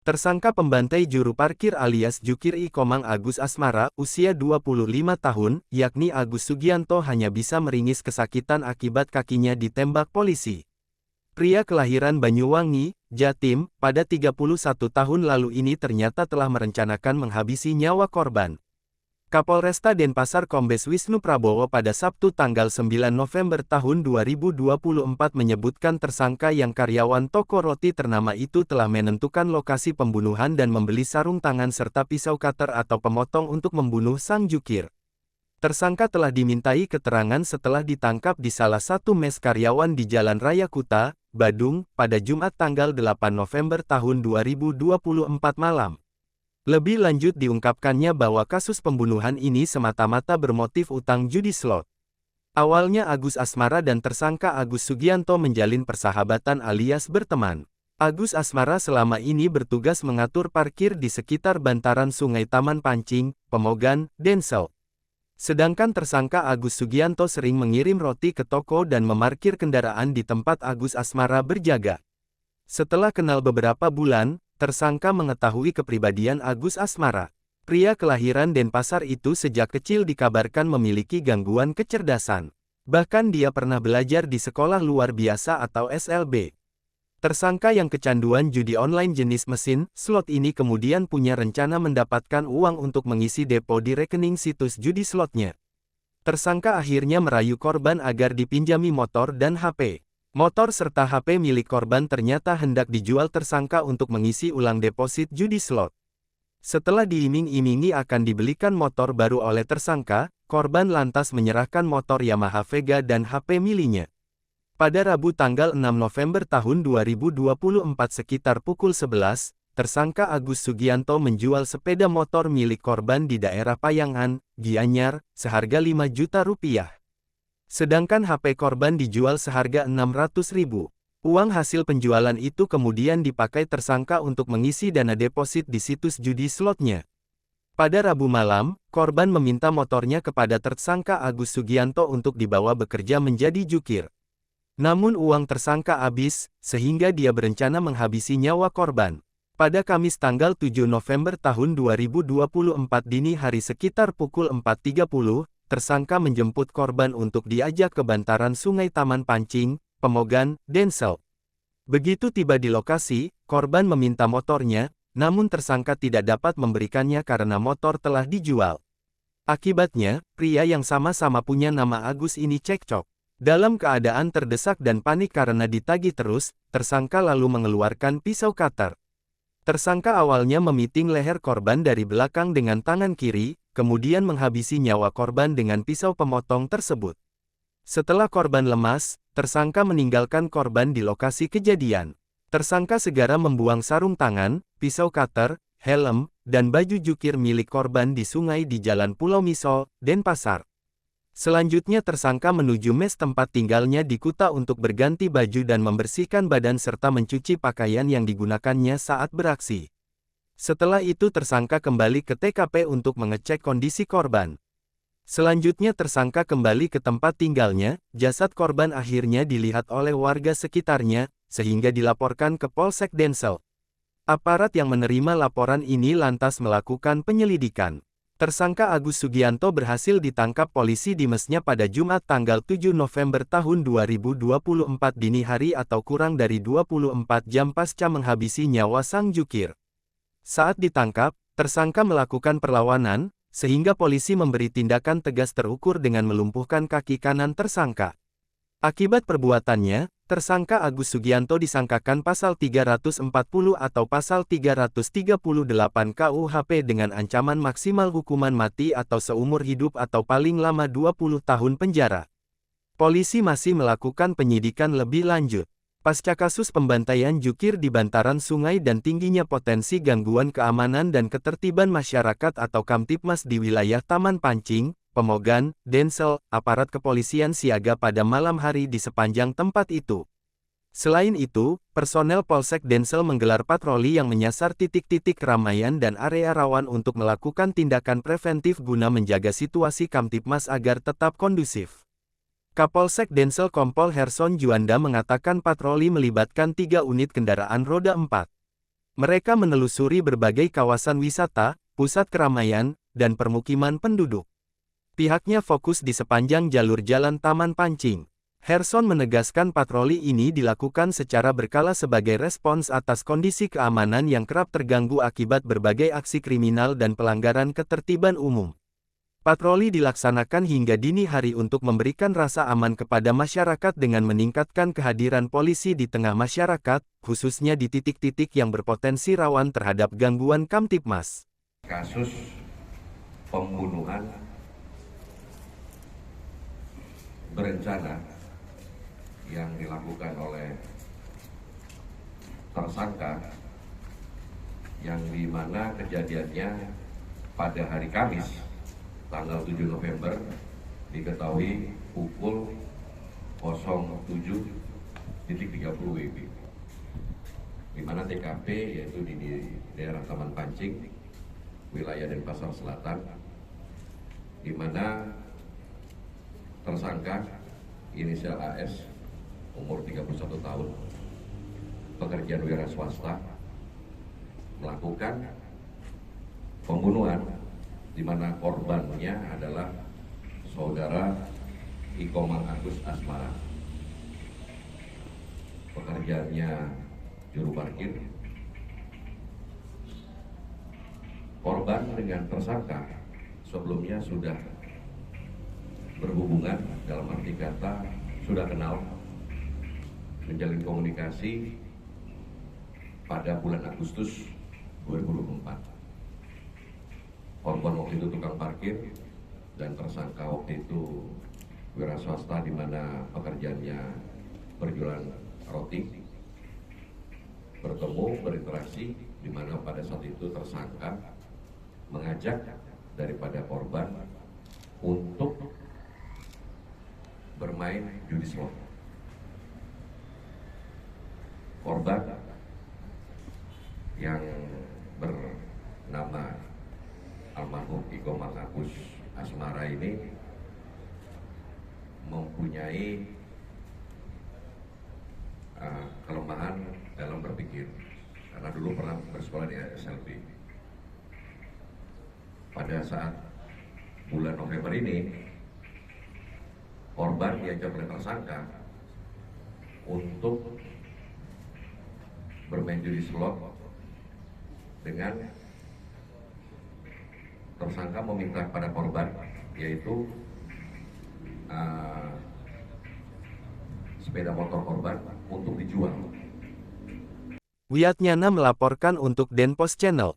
Tersangka pembantai juru parkir alias Jukir I Komang Agus Asmara, usia 25 tahun, yakni Agus Sugianto hanya bisa meringis kesakitan akibat kakinya ditembak polisi. Pria kelahiran Banyuwangi, Jatim, pada 31 tahun lalu ini ternyata telah merencanakan menghabisi nyawa korban. Kapolresta Denpasar Kombes Wisnu Prabowo pada Sabtu tanggal 9 November tahun 2024 menyebutkan tersangka yang karyawan toko roti ternama itu telah menentukan lokasi pembunuhan dan membeli sarung tangan serta pisau cutter atau pemotong untuk membunuh sang jukir. Tersangka telah dimintai keterangan setelah ditangkap di salah satu mes karyawan di Jalan Raya Kuta, Badung, pada Jumat tanggal 8 November tahun 2024 malam. Lebih lanjut diungkapkannya bahwa kasus pembunuhan ini semata-mata bermotif utang judi slot. Awalnya Agus Asmara dan tersangka Agus Sugianto menjalin persahabatan alias berteman. Agus Asmara selama ini bertugas mengatur parkir di sekitar bantaran Sungai Taman Pancing, Pemogan, Densel. Sedangkan tersangka Agus Sugianto sering mengirim roti ke toko dan memarkir kendaraan di tempat Agus Asmara berjaga. Setelah kenal beberapa bulan, tersangka mengetahui kepribadian Agus Asmara. Pria kelahiran Denpasar itu sejak kecil dikabarkan memiliki gangguan kecerdasan. Bahkan dia pernah belajar di sekolah luar biasa atau SLB. Tersangka yang kecanduan judi online jenis mesin slot ini kemudian punya rencana mendapatkan uang untuk mengisi depo di rekening situs judi slotnya. Tersangka akhirnya merayu korban agar dipinjami motor dan HP. Motor serta HP milik korban ternyata hendak dijual tersangka untuk mengisi ulang deposit judi slot. Setelah diiming-imingi akan dibelikan motor baru oleh tersangka, korban lantas menyerahkan motor Yamaha Vega dan HP miliknya. Pada Rabu tanggal 6 November tahun 2024 sekitar pukul 11, tersangka Agus Sugianto menjual sepeda motor milik korban di daerah Payangan, Gianyar, seharga 5 juta rupiah. Sedangkan HP korban dijual seharga 600.000. Uang hasil penjualan itu kemudian dipakai tersangka untuk mengisi dana deposit di situs judi slotnya. Pada Rabu malam, korban meminta motornya kepada tersangka Agus Sugianto untuk dibawa bekerja menjadi jukir. Namun uang tersangka habis, sehingga dia berencana menghabisi nyawa korban. Pada Kamis tanggal 7 November tahun 2024 dini hari sekitar pukul 4.30, tersangka menjemput korban untuk diajak ke bantaran Sungai Taman Pancing, Pemogan, Densel. Begitu tiba di lokasi, korban meminta motornya, namun tersangka tidak dapat memberikannya karena motor telah dijual. Akibatnya, pria yang sama-sama punya nama Agus ini cekcok. Dalam keadaan terdesak dan panik karena ditagih terus, tersangka lalu mengeluarkan pisau cutter. Tersangka awalnya memiting leher korban dari belakang dengan tangan kiri, kemudian menghabisi nyawa korban dengan pisau pemotong tersebut. Setelah korban lemas, tersangka meninggalkan korban di lokasi kejadian. Tersangka segera membuang sarung tangan, pisau cutter, helm, dan baju jukir milik korban di sungai di Jalan Pulau Misol, Denpasar. Selanjutnya tersangka menuju mes tempat tinggalnya di Kuta untuk berganti baju dan membersihkan badan serta mencuci pakaian yang digunakannya saat beraksi. Setelah itu tersangka kembali ke TKP untuk mengecek kondisi korban. Selanjutnya tersangka kembali ke tempat tinggalnya, jasad korban akhirnya dilihat oleh warga sekitarnya, sehingga dilaporkan ke Polsek Densel. Aparat yang menerima laporan ini lantas melakukan penyelidikan. Tersangka Agus Sugianto berhasil ditangkap polisi di mesnya pada Jumat tanggal 7 November tahun 2024 dini hari atau kurang dari 24 jam pasca menghabisi nyawa sang jukir. Saat ditangkap, tersangka melakukan perlawanan, sehingga polisi memberi tindakan tegas terukur dengan melumpuhkan kaki kanan tersangka. Akibat perbuatannya, tersangka Agus Sugianto disangkakan pasal 340 atau pasal 338 KUHP dengan ancaman maksimal hukuman mati atau seumur hidup atau paling lama 20 tahun penjara. Polisi masih melakukan penyidikan lebih lanjut. Pasca kasus pembantaian jukir di bantaran sungai dan tingginya potensi gangguan keamanan dan ketertiban masyarakat atau Kamtibmas di wilayah Taman Pancing, Pemogan, Densel, aparat kepolisian siaga pada malam hari di sepanjang tempat itu. Selain itu, personel Polsek Densel menggelar patroli yang menyasar titik-titik keramaian dan area rawan untuk melakukan tindakan preventif guna menjaga situasi Kamtibmas agar tetap kondusif. Kapolsek Densel Kompol Herson Juanda mengatakan patroli melibatkan 3 unit kendaraan roda 4. Mereka menelusuri berbagai kawasan wisata, pusat keramaian, dan permukiman penduduk. Pihaknya fokus di sepanjang jalur jalan Taman Pancing. Herson menegaskan patroli ini dilakukan secara berkala sebagai respons atas kondisi keamanan yang kerap terganggu akibat berbagai aksi kriminal dan pelanggaran ketertiban umum. Patroli dilaksanakan hingga dini hari untuk memberikan rasa aman kepada masyarakat dengan meningkatkan kehadiran polisi di tengah masyarakat, khususnya di titik-titik yang berpotensi rawan terhadap gangguan Kamtibmas. Kasus pembunuhan berencana yang dilakukan oleh tersangka yang dimana kejadiannya pada hari Kamis tanggal 7 November diketahui pukul 07.30 WIB, di mana TKP yaitu di daerah Taman Pancing, wilayah Denpasar Selatan, di mana tersangka inisial AS umur 31 tahun, pekerjaan wira swasta, melakukan pembunuhan di mana korbannya adalah saudara Ikomang Agus Asmara. Pekerjaannya juru parkir. Korban dengan tersangka sebelumnya sudah berhubungan, dalam arti kata sudah kenal, menjalin komunikasi pada bulan Agustus 2024. Korban waktu itu tukang parkir dan tersangka waktu itu wira swasta di mana pekerjaannya berjualan roti. Bertemu, berinteraksi, di mana pada saat itu tersangka mengajak daripada korban untuk bermain judi slot. Korban yang bernama almarhum Ikomang Agus Asmara ini mempunyai kelemahan dalam berpikir, karena dulu pernah bersekolah di SLB. Pada saat bulan November ini, korban diajak oleh tersangka untuk bermain judi slot dengan tersangka meminta pada korban, yaitu sepeda motor korban untuk dijual. Wiatnyana melaporkan untuk Denpos Channel.